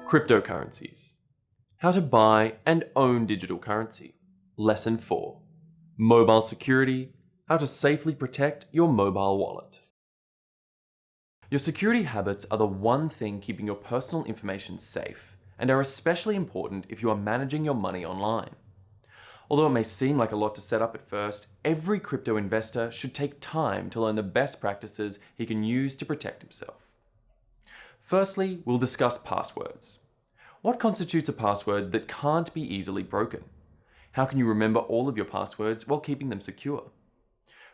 Cryptocurrencies. How to buy and own digital currency. Lesson 4. Mobile security. How to safely protect your mobile wallet. Your security habits are the one thing keeping your personal information safe, and are especially important if you are managing your money online. Although it may seem like a lot to set up at first, every crypto investor should take time to learn the best practices he can use to protect himself. Firstly, we'll discuss passwords. What constitutes a password that can't be easily broken? How can you remember all of your passwords while keeping them secure?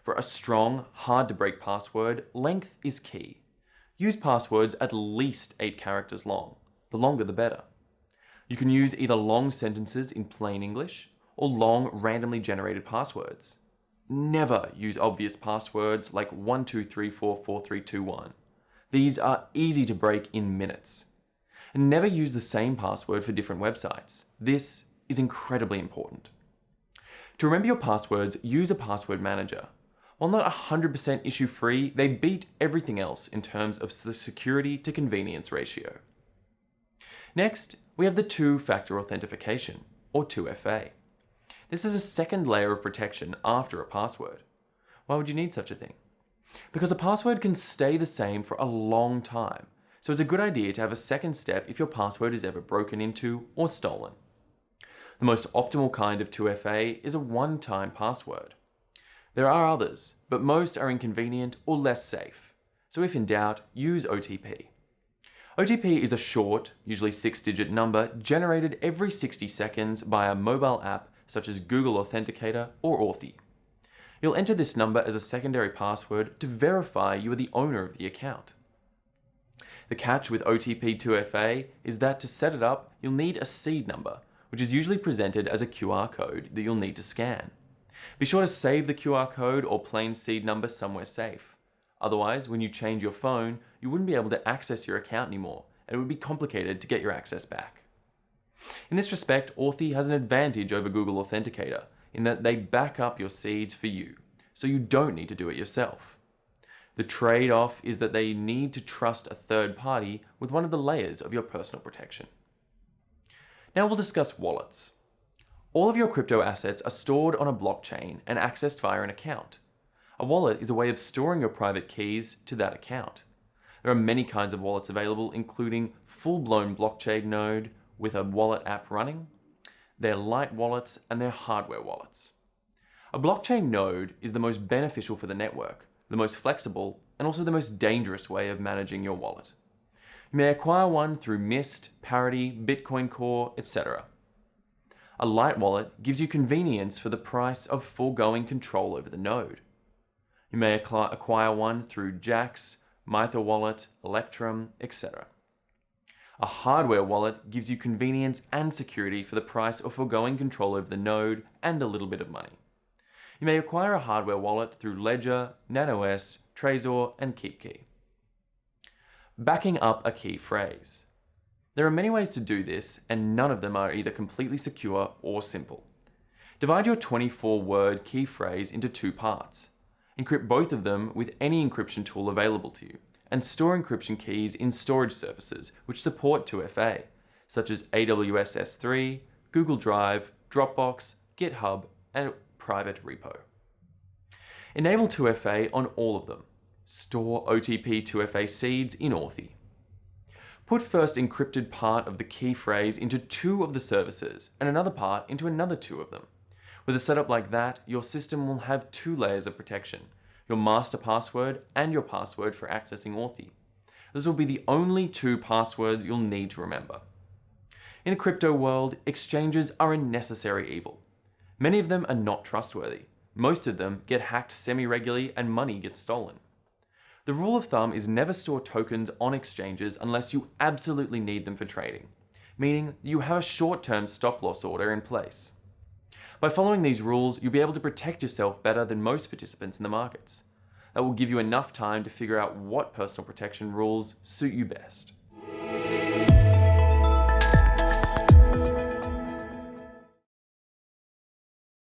For a strong, hard-to-break password, length is key. Use passwords at least 8 characters long. The longer the better. You can use either long sentences in plain English or long, randomly generated passwords. Never use obvious passwords like 12344321. These are easy to break in minutes. And never use the same password for different websites. This is incredibly important. To remember your passwords, use a password manager. While not 100% issue-free, they beat everything else in terms of the security to convenience ratio. Next, we have the two-factor authentication, or 2FA. This is a second layer of protection after a password. Why would you need such a thing? Because a password can stay the same for a long time, so it's a good idea to have a second step if your password is ever broken into or stolen. The most optimal kind of 2FA is a one-time password. There are others, but most are inconvenient or less safe, so if in doubt, use OTP. OTP is a short, usually 6-digit number generated every 60 seconds by a mobile app such as Google Authenticator or Authy. You'll enter this number as a secondary password to verify you are the owner of the account. The catch with OTP 2FA is that to set it up, you'll need a seed number, which is usually presented as a QR code that you'll need to scan. Be sure to save the QR code or plain seed number somewhere safe. Otherwise, when you change your phone, you wouldn't be able to access your account anymore, and it would be complicated to get your access back. In this respect, Authy has an advantage over Google Authenticator in that they back up your seeds for you, so you don't need to do it yourself. The trade-off is that they need to trust a third party with one of the layers of your personal protection. Now we'll discuss wallets. All of your crypto assets are stored on a blockchain and accessed via an account. A wallet is a way of storing your private keys to that account. There are many kinds of wallets available, including full-blown blockchain node with a wallet app running, their light wallets, and their hardware wallets. A blockchain node is the most beneficial for the network, the most flexible, and also the most dangerous way of managing your wallet. You may acquire one through Mist, Parity, Bitcoin Core, etc. A light wallet gives you convenience for the price of foregoing control over the node. You may acquire one through Jax, Myther Wallet, Electrum, etc. A hardware wallet gives you convenience and security for the price of foregoing control over the node and a little bit of money. You may acquire a hardware wallet through Ledger, NanoS, Trezor, and KeepKey. Backing up a key phrase. There are many ways to do this, and none of them are either completely secure or simple. Divide your 24-word key phrase into 2 parts. Encrypt both of them with any encryption tool available to you, and store encryption keys in storage services which support 2FA, such as AWS S3, Google Drive, Dropbox, GitHub, and private repo. Enable 2FA on all of them. Store OTP 2FA seeds in Authy. Put first encrypted part of the key phrase into 2 of the services and another part into another 2 of them. With a setup like that, your system will have 2 layers of protection, your master password and your password for accessing Authy. This will be the only 2 passwords you'll need to remember. In the crypto world, exchanges are a necessary evil. Many of them are not trustworthy. Most of them get hacked semi-regularly and money gets stolen. The rule of thumb is never store tokens on exchanges unless you absolutely need them for trading, meaning you have a short-term stop-loss order in place. By following these rules, you'll be able to protect yourself better than most participants in the markets. That will give you enough time to figure out what personal protection rules suit you best.